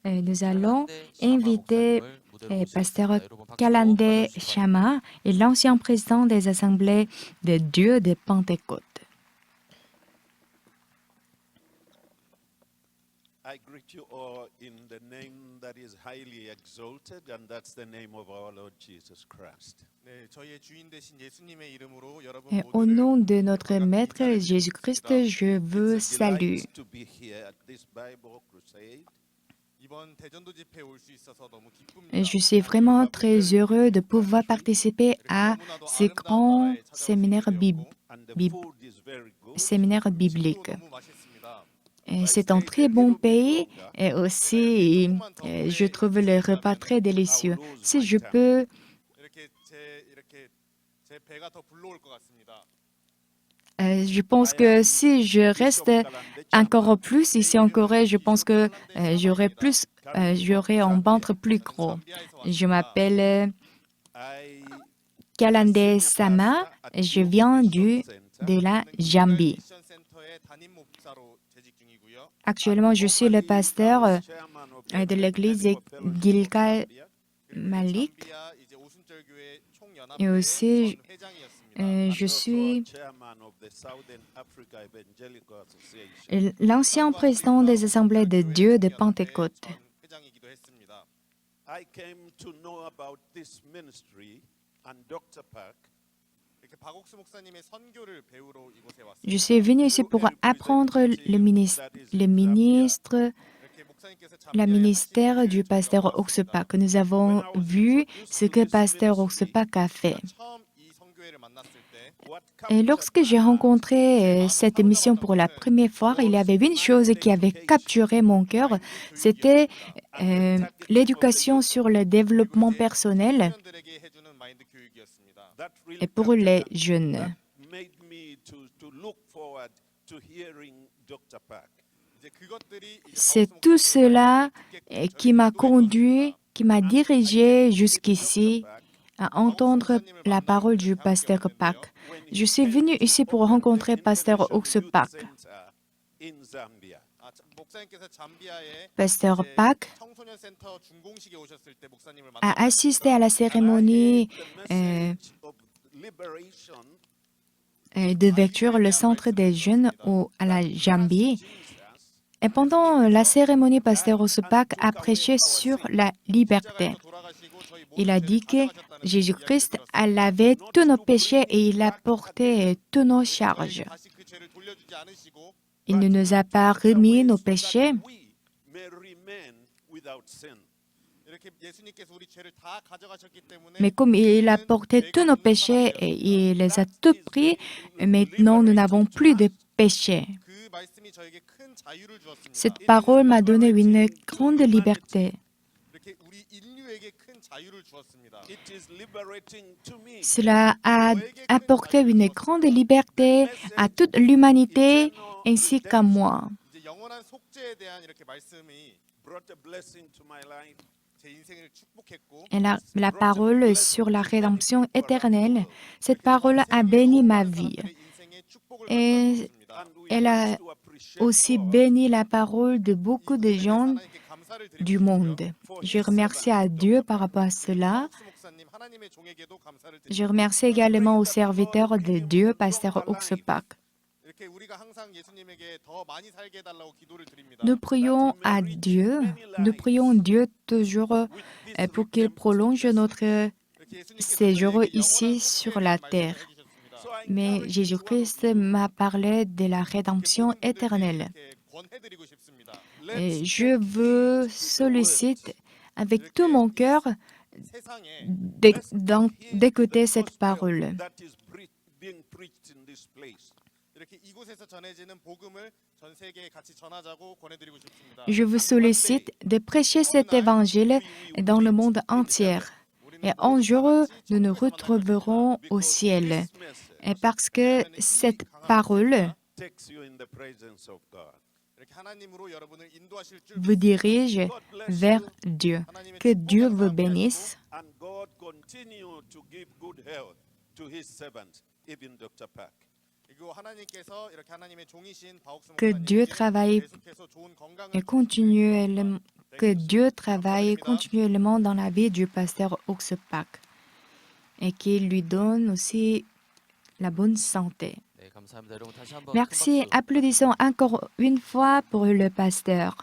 nous allons inviter Pasteur Kalande Kalande Chama et l'ancien président des assemblées de Dieu de Pentecôte. I greet you all in the name that is highly exalted, and that's the name of our Lord Jesus Christ. 네, 저희의 주인 되신 예수님의 이름으로 여러분 Et au 모두를 nom de notre Maître Jésus-Christ, je vous It's a salue. delight to be here at this Bible crusade. 이번 대전도 집회에 올 수 있어서 너무 기쁩니다. Je suis vraiment très heureux de pouvoir participer à 너무나도 ces 아름다운 grands 나라에 찾아올 수 있게 되었고 And the Bib- food is very good. séminaires 음식도 bibliques. 너무 맛있습니다. C'est un très bon pays et aussi je trouve le repas très délicieux. Si je peux 이렇게 제 배가 더 불러올 것 같습니다. je pense que si je reste encore plus ici en Corée, je pense que j'aurai un ventre plus gros. Je m'appelle I Kalande Sama, je viens de la Zambie. 미션 센터의 담임 목사로 재직 중이고요. Actuellement, je suis le pasteur chairman of de l'église Gilgal Malik 잠비아 이제 오순절교회 총연합회 et aussi 전 회장이었습니다. je suis chairman of the Southern Africa Evangelical Association. l'ancien président des assemblées de Dieu de Pentecôte. 전 회장이기도 했습니다. I came to know about this ministry and Dr. Park 이렇게 박옥수 목사님의 선교를 배우러 이곳에 왔습니다. Je suis venu ici pour apprendre le ministère 이렇게 목사님께서 la 잠비아에 ministère du pasteur Oxepak. Nous avons vu ce que pasteur Oxepak a fait. 처음 이 선교회를 만났을 때 what Et lorsque j'ai rencontré cette émission pour la première fois, il y avait une chose qui avait capturé mon cœur, c'était l'éducation sur le développement personnel 청년들에게 해주는 마인드 교육이었습니다. that really et pour les jeunes. made me to look forward to hearing Dr. Park. 이제 그것들이 이제 C'est 박옥수 tout 목사님의 cela 말씀을 qui m'a conduit, qui m'a dirigé jusqu'ici à entendre la parole du pasteur Pak. Je suis venu ici pour rencontrer pasteur Oxepak. In Zambia. 목사님께서 잠비아에 Pasteur Pak 청소년 센터 준공식에 오셨을 때 목사님을 a 만났어요. assisté à la cérémonie The message of liberation d'ouverture, le centre des jeunes à la Zambie. Et pendant la cérémonie, pasteur Oxepak a prêché sur la liberté. Il a dit que Jésus-Christ avait tous nos péchés et il a porté tous nos charges. 다시 그 죄를 돌려주지 않으시고 Il ne nous a pas remis nos péchés, we may remain without sin. 이렇게 예수님께서 우리 죄를 다 가져가셨기 때문에 mais comme il a porté tous nos péchés et il les a tous pris, maintenant nous n'avons plus de péchés. 그 말씀이 저에게 큰 자유를 주었습니다. Cette parole m'a donné une grande liberté. 이렇게 우리 인류에게 큰 자유를 주었습니다. It is liberating to me. Cela a apporté une grande liberté à toute l'humanité ainsi qu'à moi. 이제 영원한 속죄에 대한 이렇게 말씀이 Brought a blessing to my life. 제 인생을 축복했고 Et la parole sur la rédemption éternelle, cette parole a béni ma vie. 사람들의 인생에 축복을 Et 가져왔습니다. And we elle a want to appreciate aussi God béni la parole de beaucoup de gens 하나님께 감사를 드리고 du monde. Je remercie à Dieu par rapport à cela. 박수 목사님 하나님의 종에게도 감사를 드립니다. Je remercie également au serviteur de Dieu, pasteur Oxepak. 이렇게 우리가 항상 예수님에게 더 많이 살게 해달라고 기도를 드립니다. Nous prions à Dieu, nous prions Dieu toujours pour qu'il prolonge notre 이렇게 예수님께서 séjour 저에게 ici 영원한 sur 속죄에 la 대한 terre. 말씀을 해주셨습니다. So I Mais encourage Jésus-Christ m'a parlé de la rédemption 모든 분들께 éternelle. 이렇게 권해드리고 싶습니다. Et je vous sollicite avec tout mon cœur 세상에 d'écouter cette parole. that is being preached in this place. 이렇게 이곳에서 전해지는 복음을 전 세계에 같이 전하자고 권해드리고 싶습니다. Je vous sollicite de prêcher cet évangile dans le monde entier. Et un jour, nous nous retrouverons au ciel. This message Et parce que cette parole takes you in the presence of God. 이렇게 하나님으로 여러분을 인도하실 줄 vous dirige God bless vers you, Dieu. 하나님의 Que 축복을 Dieu vous 함께 bénisse. and God continue to give good health to His servants, even Dr. Park. 그리고 하나님께서 이렇게 하나님의 종이신 바옥스 Que Dieu 목사님에게 travaille 계속해서 좋은 건강을 et 주시고 que Dieu travaille continuellement dans la vie du pasteur Oxepak et qu'il lui donne aussi la bonne santé. 네, 감사합니다. 여러분 다시 한번 큰 Merci. 박수 Applaudissons encore une fois pour le pasteur.